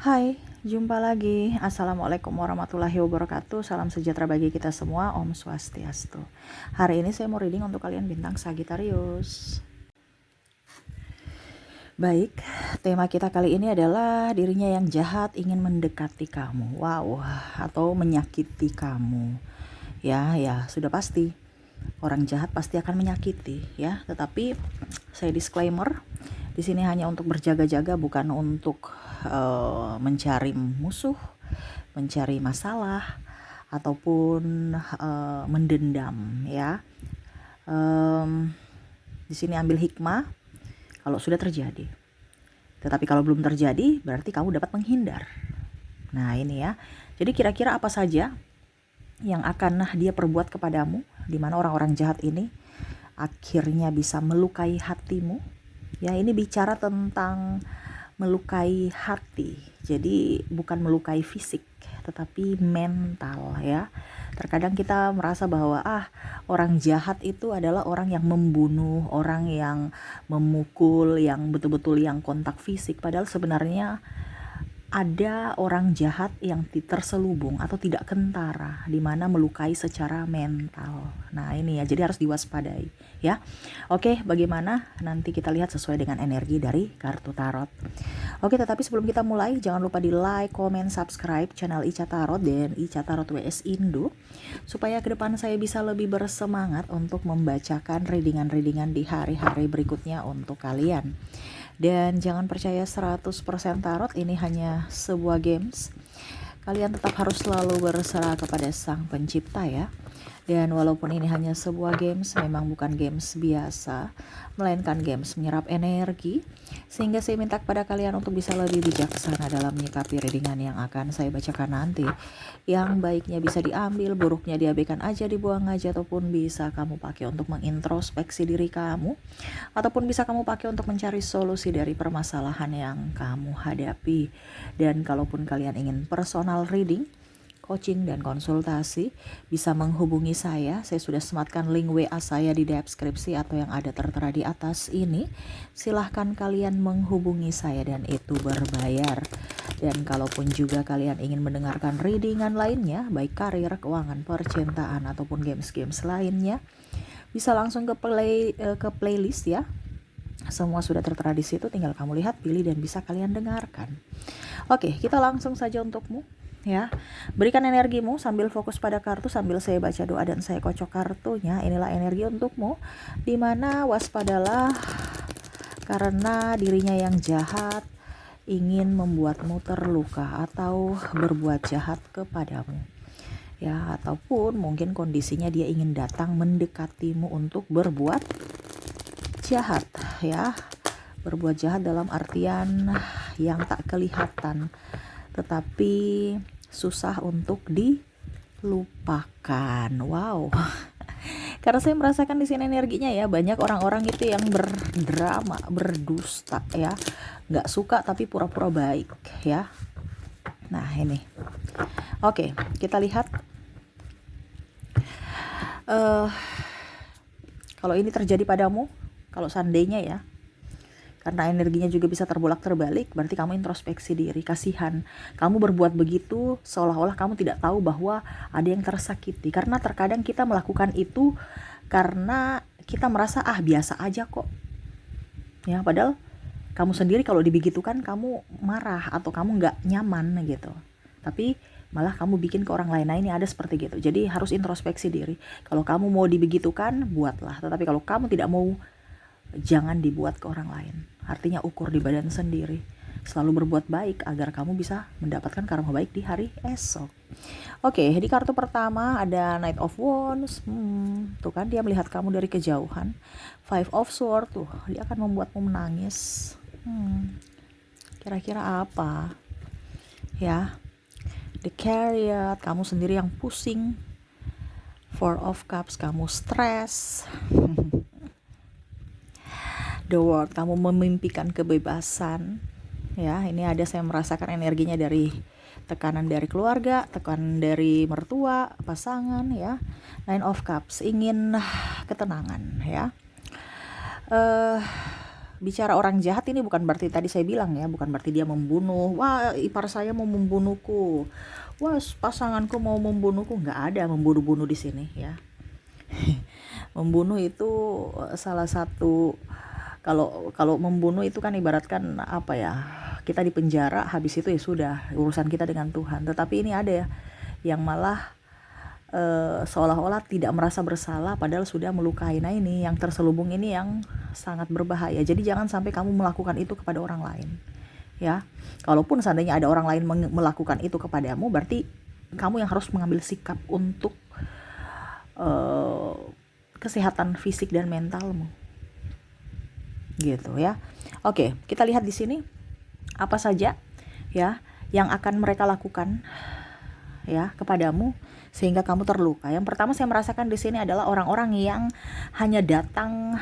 Hai, jumpa lagi. Assalamualaikum warahmatullahi wabarakatuh. Salam sejahtera bagi kita semua. Om Swastiastu. Hari ini saya mau reading untuk kalian bintang Sagittarius. Baik, tema kita kali ini adalah dirinya yang jahat ingin mendekati kamu. Wow, atau menyakiti kamu. Ya, sudah pasti. Orang jahat pasti akan menyakiti, ya. Tetapi saya disclaimer, di sini hanya untuk berjaga-jaga, bukan untuk mencari musuh, mencari masalah, ataupun mendendam, ya. Di sini ambil hikmah kalau sudah terjadi. Tetapi kalau belum terjadi, berarti kamu dapat menghindar. Nah ini ya. Jadi kira-kira apa saja yang akan dia perbuat kepadamu, di mana orang-orang jahat ini akhirnya bisa melukai hatimu. Ya, ini bicara tentang melukai hati. Jadi bukan melukai fisik, tetapi mental, ya. Terkadang kita merasa bahwa orang jahat itu adalah orang yang membunuh, orang yang memukul, yang betul-betul yang kontak fisik. Padahal sebenarnya ada orang jahat yang terselubung atau tidak kentara, di mana melukai secara mental. Nah ini ya, jadi harus diwaspadai, ya. Oke, bagaimana? Nanti kita lihat sesuai dengan energi dari kartu tarot. Oke, tetapi sebelum kita mulai, jangan lupa di like, comment, subscribe channel Ica Tarot dan Ica Tarot WS Indo, supaya ke depan saya bisa lebih bersemangat untuk membacakan readingan-readingan di hari-hari berikutnya untuk kalian. Dan jangan percaya 100% tarot, ini hanya sebuah games. Kalian tetap harus selalu berserah kepada Sang Pencipta, ya. Dan walaupun ini hanya sebuah games, memang bukan games biasa, melainkan games menyerap energi. Sehingga saya minta kepada kalian untuk bisa lebih bijaksana dalam menyikapi readingan yang akan saya bacakan nanti. Yang baiknya bisa diambil, buruknya diabaikan aja, dibuang aja, ataupun bisa kamu pakai untuk mengintrospeksi diri kamu, ataupun bisa kamu pakai untuk mencari solusi dari permasalahan yang kamu hadapi. Dan kalaupun kalian ingin personal reading, coaching dan konsultasi, bisa menghubungi saya. Saya sudah sematkan link WA saya di deskripsi atau yang ada tertera di atas ini. Silahkan kalian menghubungi saya dan itu berbayar. Dan kalaupun juga kalian ingin mendengarkan readingan lainnya, baik karir, keuangan, percintaan, ataupun games-games lainnya, bisa langsung ke playlist, ya. Semua sudah tertera di situ, tinggal kamu lihat, pilih, dan bisa kalian dengarkan. Oke, kita langsung saja untukmu, ya. Berikan energimu sambil fokus pada kartu, sambil saya baca doa dan saya kocok kartunya. Inilah energi untukmu, dimana waspadalah karena dirinya yang jahat ingin membuatmu terluka atau berbuat jahat kepadamu, ya. Ataupun mungkin kondisinya dia ingin datang mendekatimu untuk berbuat jahat, ya. Berbuat jahat dalam artian yang tak kelihatan, tetapi susah untuk dilupakan. Wow. Karena saya merasakan di sini energinya, ya, banyak orang-orang itu yang berdrama, berdusta, ya, nggak suka tapi pura-pura baik, ya. Nah ini, oke, kita lihat. Kalau ini terjadi padamu, kalau seandainya, ya, karena energinya juga bisa terbolak-terbalik, berarti kamu introspeksi diri, kasihan. Kamu berbuat begitu seolah-olah kamu tidak tahu bahwa ada yang tersakiti. Karena terkadang kita melakukan itu karena kita merasa biasa aja kok, ya. Padahal kamu sendiri kalau dibegitukan kamu marah atau kamu nggak nyaman gitu. Tapi malah kamu bikin ke orang lain. Nah ini ada seperti gitu. Jadi harus introspeksi diri. Kalau kamu mau dibegitukan, buatlah. Tetapi kalau kamu tidak mau, jangan dibuat ke orang lain. Artinya ukur di badan sendiri. Selalu berbuat baik agar kamu bisa mendapatkan karma baik di hari esok. Oke, di kartu pertama ada Knight of Wands. Tuh kan, dia melihat kamu dari kejauhan. Five of Swords, tuh, dia akan membuatmu menangis. Kira-kira apa? Ya, The Chariot, kamu sendiri yang pusing. Four of Cups, kamu stres. The World, kamu memimpikan kebebasan, ya. Ini ada, saya merasakan energinya dari tekanan dari keluarga, tekanan dari mertua, pasangan, ya. Nine of Cups, ingin ketenangan, ya. bicara orang jahat ini bukan berarti tadi saya bilang ya, bukan berarti dia membunuh. Wah, ipar saya mau membunuhku. Wah, pasanganku mau membunuhku. Nggak ada membunuh-bunuh di sini ya. Membunuh itu salah satu, kalau kalau membunuh itu kan ibaratkan apa ya? Kita di penjara, habis itu ya sudah urusan kita dengan Tuhan. Tetapi ini ada ya yang malah seolah-olah tidak merasa bersalah padahal sudah melukai. Nah, ini yang terselubung ini yang sangat berbahaya. Jadi jangan sampai kamu melakukan itu kepada orang lain ya. Kalaupun seandainya ada orang lain melakukan itu kepadamu, berarti kamu yang harus mengambil sikap untuk kesehatan fisik dan mentalmu gitu ya. Oke, kita lihat di sini apa saja ya yang akan mereka lakukan ya kepadamu sehingga kamu terluka. Yang pertama saya merasakan di sini adalah orang-orang yang hanya datang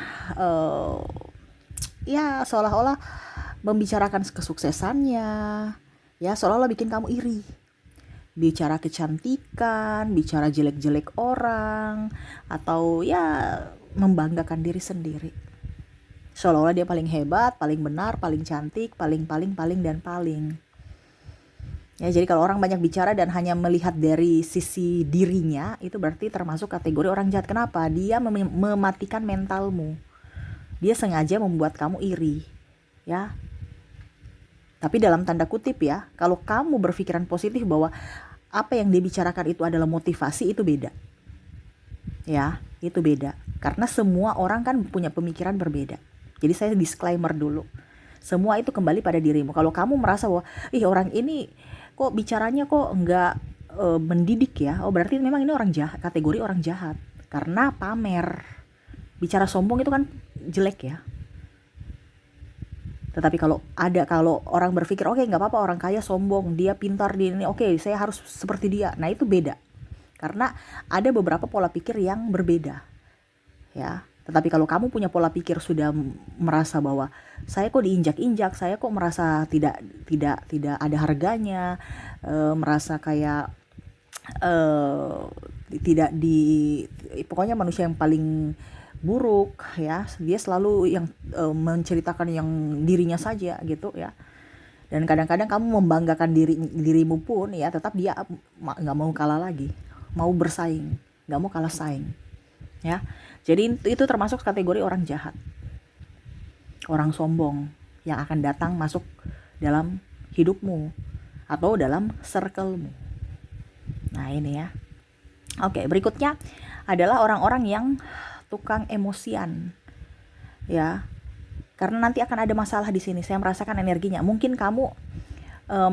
ya seolah-olah membicarakan kesuksesannya, ya seolah-olah bikin kamu iri. Bicara kecantikan, bicara jelek-jelek orang, atau ya membanggakan diri sendiri. Seolah-olah dia paling hebat, paling benar, paling cantik, paling dan paling. Ya, jadi kalau orang banyak bicara dan hanya melihat dari sisi dirinya, itu berarti termasuk kategori orang jahat. Kenapa? Dia mematikan mentalmu. Dia sengaja membuat kamu iri, ya. Tapi dalam tanda kutip ya, kalau kamu berpikiran positif bahwa apa yang dia bicarakan itu adalah motivasi, itu beda. Ya, itu beda. Karena semua orang kan punya pemikiran berbeda. Jadi saya disclaimer dulu. Semua itu kembali pada dirimu. Kalau kamu merasa bahwa, orang ini kok bicaranya kok enggak mendidik ya, berarti memang ini orang jahat, kategori orang jahat. Karena pamer. Bicara sombong itu kan jelek ya. Tetapi kalau orang berpikir, oke, nggak apa-apa orang kaya sombong, dia pintar di ini, oke, saya harus seperti dia. Nah, itu beda. Karena ada beberapa pola pikir yang berbeda. Ya. Tetapi kalau kamu punya pola pikir sudah merasa bahwa saya kok diinjak-injak, saya kok merasa tidak ada harganya, merasa kayak tidak pokoknya manusia yang paling buruk ya, dia selalu yang menceritakan yang dirinya saja gitu ya. Dan kadang-kadang kamu membanggakan dirimu pun ya, tetap dia nggak mau kalah lagi, mau bersaing, nggak mau kalah saing ya. Jadi itu termasuk kategori orang jahat, orang sombong yang akan datang masuk dalam hidupmu atau dalam circlemu. Nah, ini ya. Oke, berikutnya adalah orang-orang yang tukang emosian ya. Karena nanti akan ada masalah di sini. Saya merasakan energinya. Mungkin kamu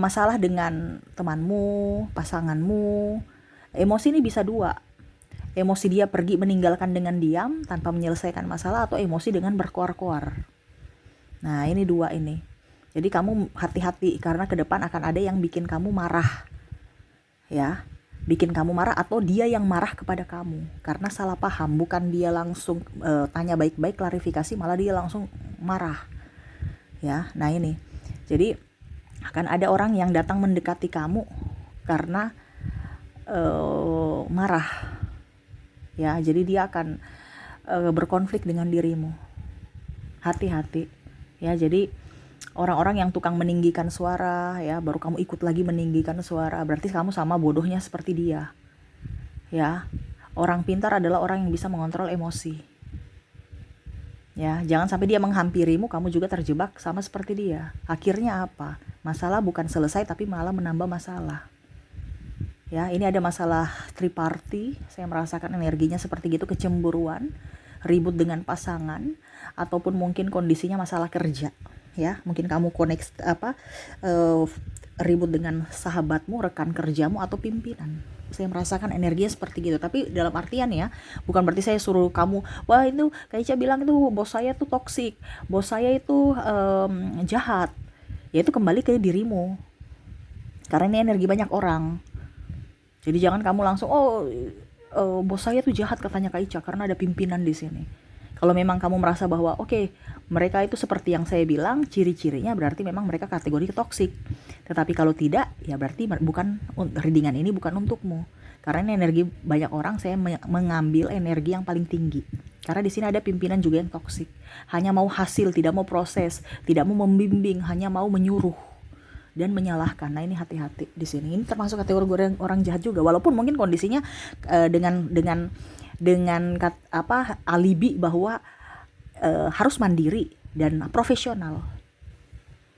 masalah dengan temanmu, pasanganmu. Emosi ini bisa dua. Emosi dia pergi meninggalkan dengan diam tanpa menyelesaikan masalah, atau emosi dengan berkoar-koar. Nah, ini dua ini. Jadi kamu hati-hati karena ke depan akan ada yang bikin kamu marah. Ya, bikin kamu marah atau dia yang marah kepada kamu karena salah paham, bukan dia langsung tanya baik-baik klarifikasi, malah dia langsung marah. Ya, nah ini. Jadi akan ada orang yang datang mendekati kamu karena marah. Ya, jadi dia akan berkonflik dengan dirimu. Hati-hati. Ya, jadi orang-orang yang tukang meninggikan suara ya, baru kamu ikut lagi meninggikan suara, berarti kamu sama bodohnya seperti dia. Ya, orang pintar adalah orang yang bisa mengontrol emosi. Ya, jangan sampai dia menghampirimu, kamu juga terjebak sama seperti dia. Akhirnya apa? Masalah bukan selesai tapi malah menambah masalah. Ya, ini ada masalah triparty, saya merasakan energinya seperti gitu, kecemburuan, ribut dengan pasangan, ataupun mungkin kondisinya masalah kerja. Ya, mungkin kamu ribut dengan sahabatmu, rekan kerjamu, atau pimpinan. Saya merasakan energinya seperti gitu. Tapi dalam artian ya, bukan berarti saya suruh kamu, wah itu Kak Ica bilang itu bos saya tuh toksik, bos saya itu jahat. Ya, itu kembali ke dirimu. Karena ini energi banyak orang. Jadi jangan kamu langsung bos saya tuh jahat katanya Kak Ica karena ada pimpinan di sini. Kalau memang kamu merasa bahwa mereka itu seperti yang saya bilang, ciri-cirinya berarti memang mereka kategori toksik. Tetapi kalau tidak, ya berarti bukan, readingan ini bukan untukmu. Karena ini energi banyak orang, saya mengambil energi yang paling tinggi. Karena di sini ada pimpinan juga yang toksik. Hanya mau hasil, tidak mau proses, tidak mau membimbing, hanya mau menyuruh dan menyalahkan. Nah, ini hati-hati di sini. Ini termasuk kategori orang jahat juga. Walaupun mungkin kondisinya dengan alibi bahwa harus mandiri dan profesional.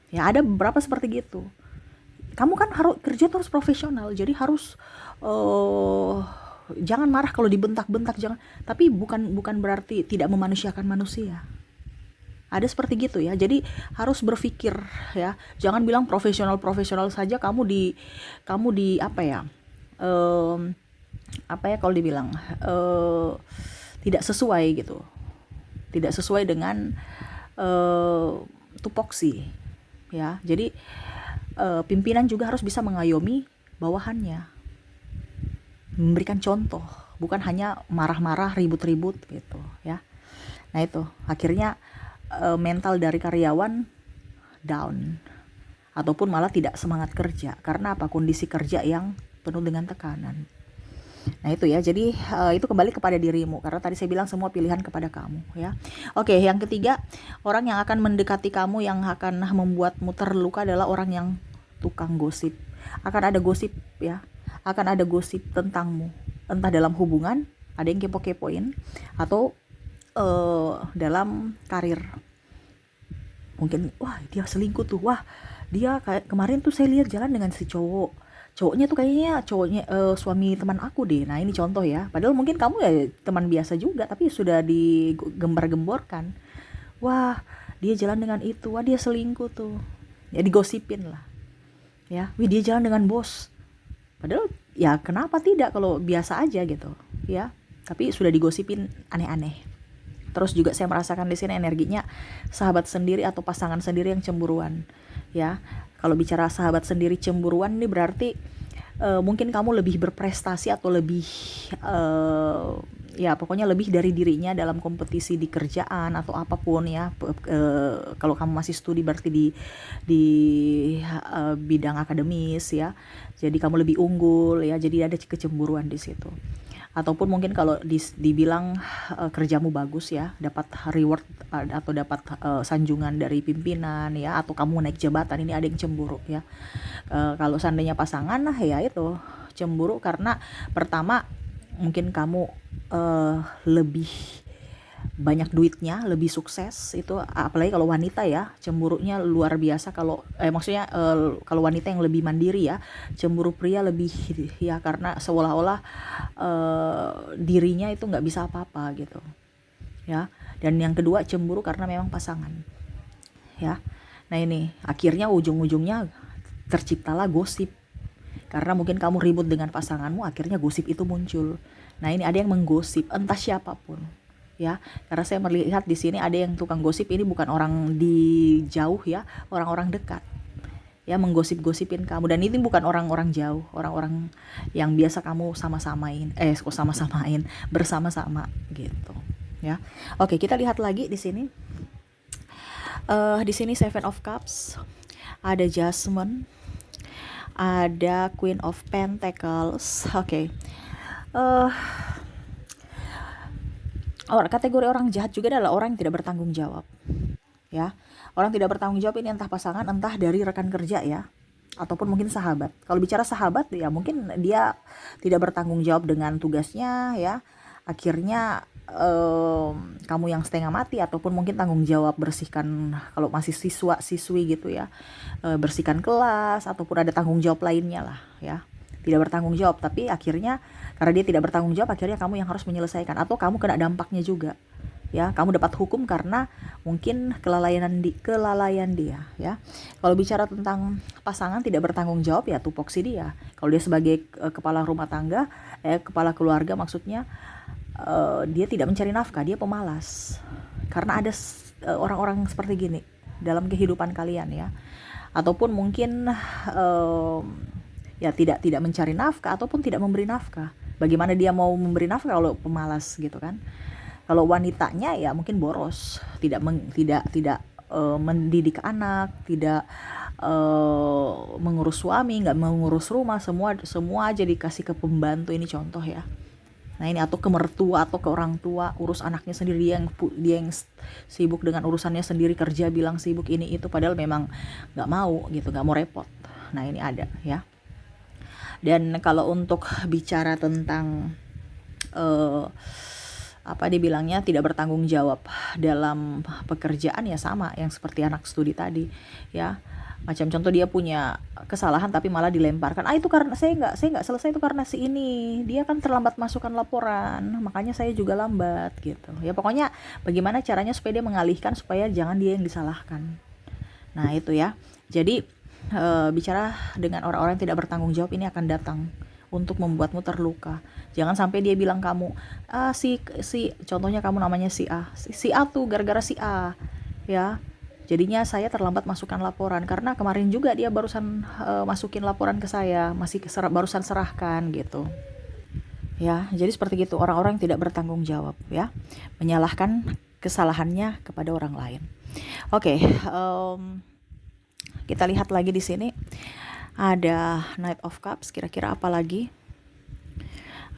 Ya, ada beberapa seperti gitu. Kamu kan harus kerja terus profesional, jadi harus jangan marah kalau dibentak-bentak, jangan. Tapi bukan berarti tidak memanusiakan manusia. Ada seperti gitu ya. Jadi harus berpikir ya. Jangan bilang profesional saja kamu di apa ya? Kalau dibilang tidak sesuai gitu. Tidak sesuai dengan tupoksi ya. Jadi pimpinan juga harus bisa mengayomi bawahannya, memberikan contoh, bukan hanya marah-marah, ribut-ribut gitu ya. Nah, itu akhirnya mental dari karyawan down ataupun malah tidak semangat kerja. Karena apa? Kondisi kerja yang penuh dengan tekanan. Nah, itu ya. Jadi itu kembali kepada dirimu, karena tadi saya bilang semua pilihan kepada kamu ya. Oke, yang ketiga, orang yang akan mendekati kamu yang akan membuatmu terluka adalah orang yang tukang gosip. Akan ada gosip ya. Akan ada gosip tentangmu, entah dalam hubungan, ada yang kepo-kepoin, atau dalam karir. Mungkin, wah dia selingkuh tuh, wah dia kayak kemarin tuh saya lihat jalan dengan si cowoknya tuh kayaknya suami teman aku deh. Nah, ini contoh ya. Padahal mungkin kamu ya teman biasa juga, tapi sudah digembar-gemborkan. Wah, dia jalan dengan itu. Wah, dia selingkuh tuh. Ya digosipin lah. Ya, wih dia jalan dengan bos. Padahal ya kenapa tidak kalau biasa aja gitu, ya. Tapi sudah digosipin aneh-aneh. Terus juga saya merasakan di sini energinya sahabat sendiri atau pasangan sendiri yang cemburuan, ya. Kalau bicara sahabat sendiri cemburuan ini berarti mungkin kamu lebih berprestasi atau lebih ya pokoknya lebih dari dirinya dalam kompetisi di kerjaan atau apapun ya. Kalau kamu masih studi berarti di bidang akademis ya. Jadi kamu lebih unggul ya. Jadi ada kecemburuan di situ. Ataupun mungkin kalau dibilang kerjamu bagus ya, dapat reward atau dapat sanjungan dari pimpinan ya, atau kamu naik jabatan, ini ada yang cemburu ya. Kalau seandainya pasangan, nah ya itu cemburu karena pertama mungkin kamu lebih banyak duitnya, lebih sukses. Itu apalagi kalau wanita ya, cemburunya luar biasa. Kalau maksudnya kalau wanita yang lebih mandiri ya, cemburu pria lebih ya, karena seolah-olah dirinya itu nggak bisa apa-apa gitu ya. Dan yang kedua cemburu karena memang pasangan ya. Nah, ini akhirnya ujung-ujungnya terciptalah gosip, karena mungkin kamu ribut dengan pasanganmu, akhirnya gosip itu muncul. Nah, ini ada yang menggosip, entah siapapun ya. Karena saya melihat di sini ada yang tukang gosip, ini bukan orang di jauh ya, orang-orang dekat ya, menggosip-gosipin kamu. Dan ini bukan orang-orang jauh, orang-orang yang biasa kamu sama-samain bersama-sama gitu ya. Oke, kita lihat lagi di sini. Di sini Seven of Cups, ada Jasmine, ada Queen of Pentacles. Oke. Kategori orang jahat juga adalah orang yang tidak bertanggung jawab ya. Orang tidak bertanggung jawab ini entah pasangan, entah dari rekan kerja ya, ataupun mungkin sahabat. Kalau bicara sahabat ya mungkin dia tidak bertanggung jawab dengan tugasnya ya, akhirnya kamu yang setengah mati, ataupun mungkin tanggung jawab bersihkan kalau masih siswi gitu ya, bersihkan kelas, ataupun ada tanggung jawab lainnya lah ya. Tidak bertanggung jawab, tapi akhirnya karena dia tidak bertanggung jawab, akhirnya kamu yang harus menyelesaikan, atau kamu kena dampaknya juga ya. Kamu dapat hukum karena mungkin kelalaian dia ya. Kalau bicara tentang pasangan tidak bertanggung jawab ya tupoksi dia. Kalau dia sebagai kepala rumah tangga, kepala keluarga maksudnya, dia tidak mencari nafkah, dia pemalas. Karena ada orang-orang seperti gini dalam kehidupan kalian ya. Ataupun mungkin ya tidak mencari nafkah ataupun tidak memberi nafkah. Bagaimana dia mau memberi nafkah kalau pemalas gitu kan? Kalau wanitanya ya mungkin boros, tidak mendidik anak, tidak mengurus suami, nggak mengurus rumah, semua aja dikasih ke pembantu. Ini contoh ya. Nah ini, atau ke mertua atau ke orang tua, urus anaknya sendiri, dia yang sibuk dengan urusannya sendiri, kerja bilang sibuk ini itu, padahal memang nggak mau gitu, nggak mau repot. Nah ini ada ya. Dan kalau untuk bicara tentang eh, apa dibilangnya, tidak bertanggung jawab dalam pekerjaan, ya sama yang seperti anak studi tadi ya. Macam contoh, dia punya kesalahan tapi malah dilemparkan, itu karena saya nggak selesai, itu karena si ini, dia kan terlambat masukkan laporan, makanya saya juga lambat gitu ya. Pokoknya bagaimana caranya supaya dia mengalihkan, supaya jangan dia yang disalahkan. Nah itu ya. Jadi bicara dengan orang-orang yang tidak bertanggung jawab ini akan datang untuk membuatmu terluka. Jangan sampai dia bilang kamu, si contohnya, kamu namanya si A, si A tuh gara-gara si A ya. Jadinya saya terlambat masukkan laporan karena kemarin juga dia barusan masukin laporan ke saya, barusan serahkan gitu. Ya, jadi seperti itu orang-orang yang tidak bertanggung jawab ya, menyalahkan kesalahannya kepada orang lain. Oke, kita lihat lagi di sini ada Knight of Cups. Kira-kira apa lagi?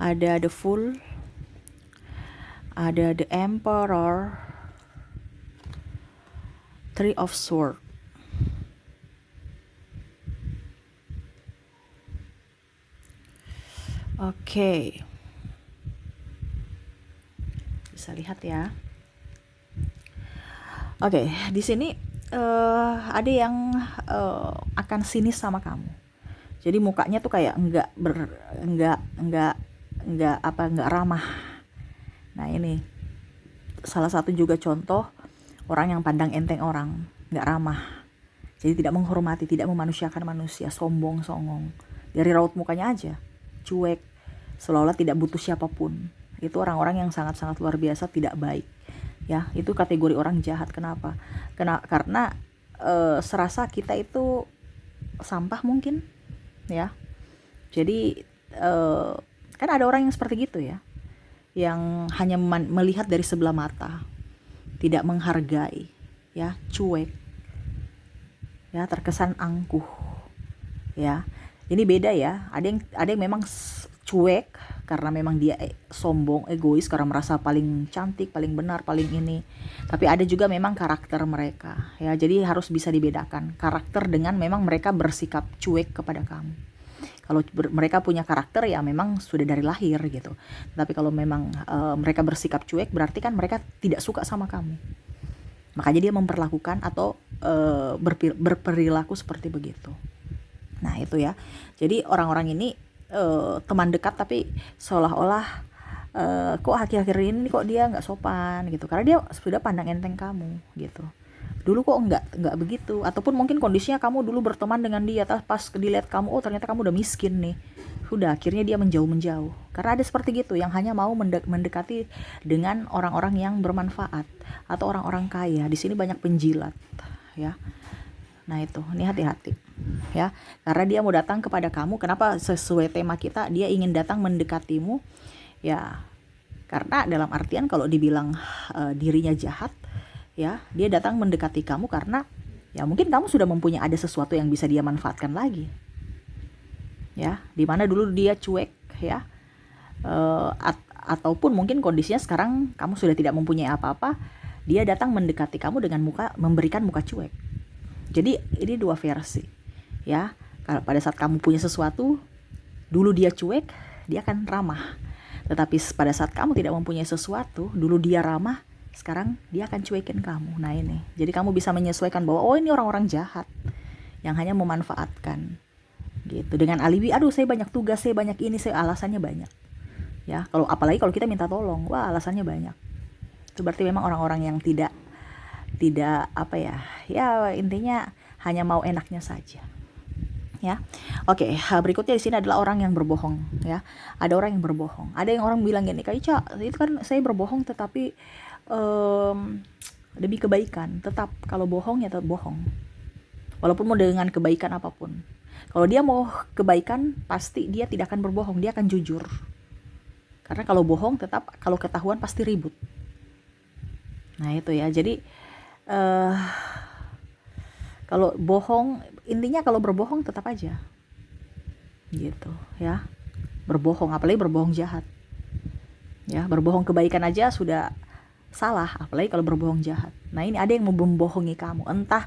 Ada The Fool, ada The Emperor, Three of Swords. Oke. Bisa lihat ya. Oke, di sini ada yang akan sinis sama kamu. Jadi mukanya tuh kayak enggak ramah. Nah, ini salah satu juga contoh orang yang pandang enteng orang, enggak ramah. Jadi tidak menghormati, tidak memanusiakan manusia, sombong, songong. Dari raut mukanya aja, cuek, seolah-olah tidak butuh siapapun. Itu orang-orang yang sangat-sangat luar biasa tidak baik. Ya, itu kategori orang jahat. Kenapa? Karena serasa kita itu sampah mungkin, ya. Jadi kan ada orang yang seperti gitu ya, yang hanya melihat dari sebelah mata, tidak menghargai, ya, cuek, ya, terkesan angkuh, ya. Ini beda ya. Ada yang memang cuek karena memang dia sombong, egois, karena merasa paling cantik, paling benar, paling ini. Tapi ada juga memang karakter mereka, ya. Jadi harus bisa dibedakan karakter dengan memang mereka bersikap cuek kepada kamu. Kalau mereka punya karakter, ya memang sudah dari lahir gitu. Tapi kalau memang mereka bersikap cuek, berarti kan mereka tidak suka sama kamu. Makanya dia memperlakukan atau berperilaku seperti begitu. Nah itu ya. Jadi orang-orang ini teman dekat tapi seolah-olah kok akhir-akhir ini kok dia nggak sopan gitu, karena dia sudah pandang enteng kamu gitu. Dulu kok nggak begitu, ataupun mungkin kondisinya kamu dulu berteman dengan dia, pas dilihat kamu, oh ternyata kamu udah miskin nih, sudah akhirnya dia menjauh. Karena ada seperti gitu yang hanya mau mendekati dengan orang-orang yang bermanfaat atau orang-orang kaya. Di sini banyak penjilat ya. Nah itu, ini hati-hati ya, karena dia mau datang kepada kamu. Kenapa? Sesuai tema kita, dia ingin datang mendekatimu ya, karena dalam artian kalau dibilang dirinya jahat ya, dia datang mendekati kamu karena ya mungkin kamu sudah mempunyai ada sesuatu yang bisa dia manfaatkan lagi ya, dimana dulu dia cuek ya, ataupun mungkin kondisinya sekarang kamu sudah tidak mempunyai apa-apa, dia datang mendekati kamu dengan memberikan muka cuek. Jadi ini dua versi ya. Kalau pada saat kamu punya sesuatu, dulu dia cuek, dia akan ramah. Tetapi pada saat kamu tidak mempunyai sesuatu, dulu dia ramah, sekarang dia akan cuekin kamu. Nah ini, jadi kamu bisa menyesuaikan bahwa oh ini orang-orang jahat yang hanya memanfaatkan gitu, dengan alibi, aduh saya banyak tugas, saya banyak ini, saya alasannya banyak ya. Apalagi kalau kita minta tolong, wah alasannya banyak. Itu berarti memang orang-orang yang tidak apa ya, ya intinya hanya mau enaknya saja ya. Oke, berikutnya di sini adalah orang yang berbohong ya. Ada orang yang berbohong. Ada yang orang bilang gini, Kak Ica, itu kan saya berbohong tetapi demi kebaikan. Tetap kalau bohong ya tetap bohong, walaupun mau dengan kebaikan apapun. Kalau dia mau kebaikan, pasti dia tidak akan berbohong, dia akan jujur. Karena kalau bohong tetap, kalau ketahuan pasti ribut. Nah itu ya. Jadi kalau bohong, intinya kalau berbohong tetap aja gitu ya, berbohong, apalagi berbohong jahat Ya, berbohong kebaikan aja sudah salah, apalagi kalau berbohong jahat. Nah, ini ada yang mau membohongi kamu, entah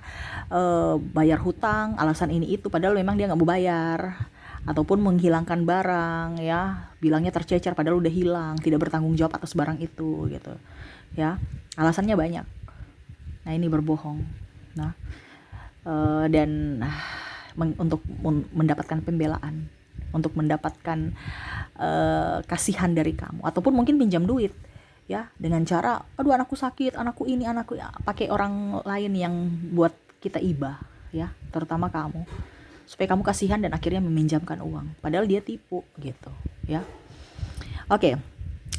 bayar hutang, alasan ini itu, padahal memang dia nggak mau bayar, ataupun menghilangkan barang, ya, bilangnya tercecer padahal udah hilang, tidak bertanggung jawab atas barang itu, gitu, ya, alasannya banyak. Nah, ini berbohong. Nah, dan untuk mendapatkan pembelaan, untuk mendapatkan kasihan dari kamu, ataupun mungkin pinjam duit, ya, dengan cara, aduh anakku sakit, anakku ini, anakku ya, pakai orang lain yang buat kita iba, ya, terutama kamu, supaya kamu kasihan dan akhirnya meminjamkan uang, padahal dia tipu, gitu, ya. Oke,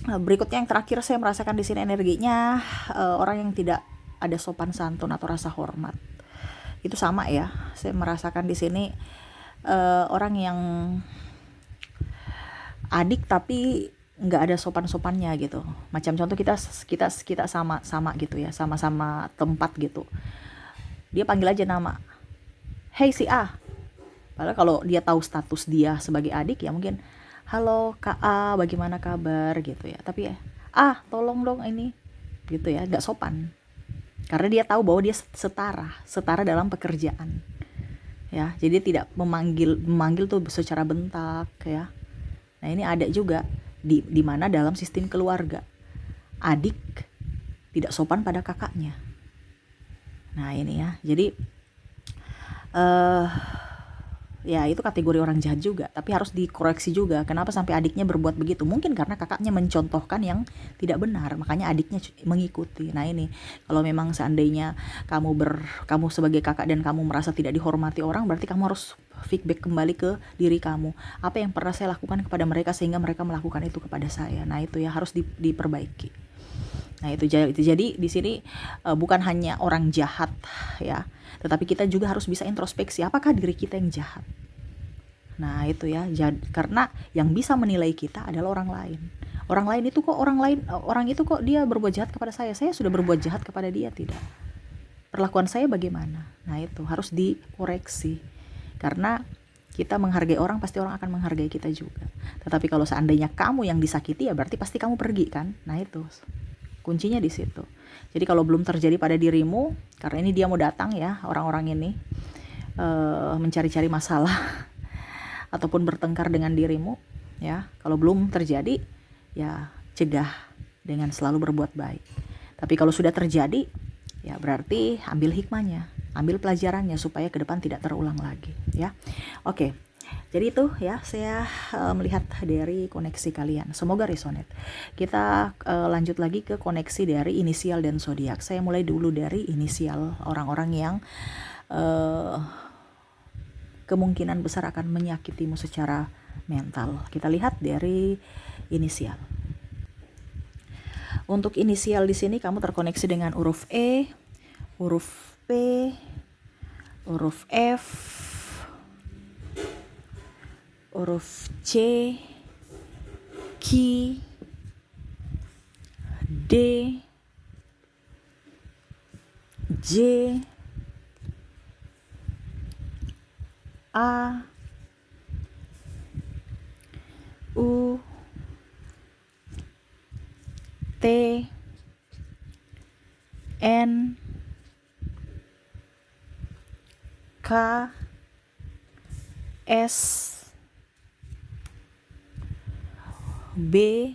berikutnya yang terakhir saya merasakan di sini energinya orang yang tidak ada sopan santun atau rasa hormat. Itu sama ya, saya merasakan di sini orang yang adik tapi nggak ada sopan-sopannya gitu. Macam contoh kita sama gitu ya, sama-sama tempat gitu. Dia panggil aja nama, hey si A. Padahal kalau dia tahu status dia sebagai adik ya mungkin, halo Kak A, bagaimana kabar gitu ya. Tapi ya, tolong dong ini, gitu ya, nggak sopan. Karena dia tahu bahwa dia setara dalam pekerjaan. Ya, jadi tidak memanggil tuh secara bentak ya. Nah, ini ada juga di mana dalam sistem keluarga adik tidak sopan pada kakaknya. Nah, ini ya. Jadi ya itu kategori orang jahat juga, tapi harus dikoreksi juga. Kenapa sampai adiknya berbuat begitu? Mungkin karena kakaknya mencontohkan yang tidak benar, makanya adiknya mengikuti. Nah, ini kalau memang seandainya kamu sebagai kakak dan kamu merasa tidak dihormati orang, berarti kamu harus feedback kembali ke diri kamu. Apa yang pernah saya lakukan kepada mereka sehingga mereka melakukan itu kepada saya? Nah, itu ya harus diperbaiki. Nah, itu jadi di sini bukan hanya orang jahat ya, tetapi kita juga harus bisa introspeksi, apakah diri kita yang jahat. Nah, itu ya, karena yang bisa menilai kita adalah orang lain. Orang itu kok dia berbuat jahat kepada saya sudah berbuat jahat kepada dia tidak? Perlakuan saya bagaimana? Nah, itu harus dikoreksi. Karena kita menghargai orang, pasti orang akan menghargai kita juga. Tetapi kalau seandainya kamu yang disakiti, ya berarti pasti kamu pergi kan? Nah, itu kuncinya di situ. Jadi kalau belum terjadi pada dirimu, karena ini dia mau datang ya, orang-orang ini mencari-cari masalah ataupun bertengkar dengan dirimu, ya. Kalau belum terjadi, ya cegah dengan selalu berbuat baik. Tapi kalau sudah terjadi, ya berarti ambil hikmahnya, ambil pelajarannya supaya ke depan tidak terulang lagi, ya. Oke. Jadi itu ya, saya melihat dari koneksi kalian. Semoga resonate. Kita lanjut lagi ke koneksi dari inisial dan zodiak. Saya mulai dulu dari inisial, orang-orang yang kemungkinan besar akan menyakitimu secara mental. Kita lihat dari inisial. Untuk inisial di sini kamu terkoneksi dengan huruf E, huruf P, huruf F, huruf C, Q, D, J, A, U, T, N, K, S, B,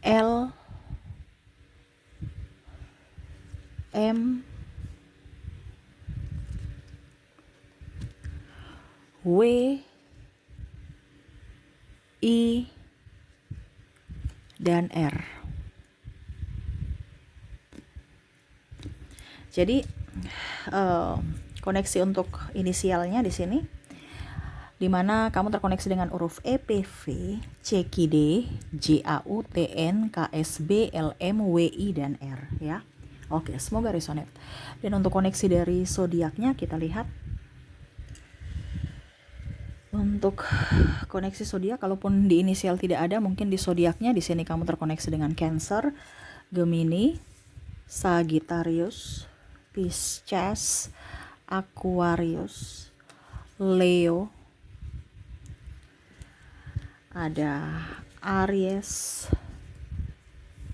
L, M, W, I, dan R. Jadi koneksi untuk inisialnya di sini, di mana kamu terkoneksi dengan huruf E, P, V, C, Q, D, J, A, U, T, N, K, S, B, L, M, W, I, dan R ya. Oke, semoga resonate. Dan untuk koneksi dari zodiaknya kita lihat. Untuk koneksi zodiak, kalaupun di inisial tidak ada, mungkin di zodiaknya di sini kamu terkoneksi dengan Cancer, Gemini, Sagittarius, Pisces, Aquarius, Leo, ada Aries,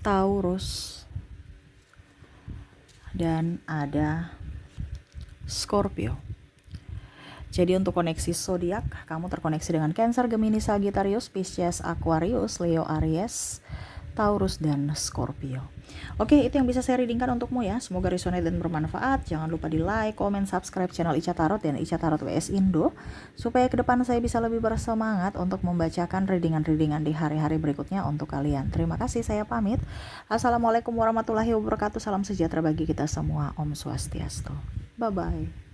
Taurus, dan ada Scorpio. Jadi untuk koneksi zodiak, kamu terkoneksi dengan Cancer, Gemini, Sagittarius, Pisces, Aquarius, Leo, Aries, Taurus, dan Scorpio. Oke, itu yang bisa saya readingkan untukmu ya. Semoga resonate dan bermanfaat. Jangan lupa di like, comment, subscribe channel Ica Tarot dan Ica Tarot WS Indo, supaya ke depan saya bisa lebih bersemangat untuk membacakan readingan-readingan di hari-hari berikutnya untuk kalian. Terima kasih, saya pamit. Assalamualaikum warahmatullahi wabarakatuh. Salam sejahtera bagi kita semua. Om Swastiastu. Bye-bye.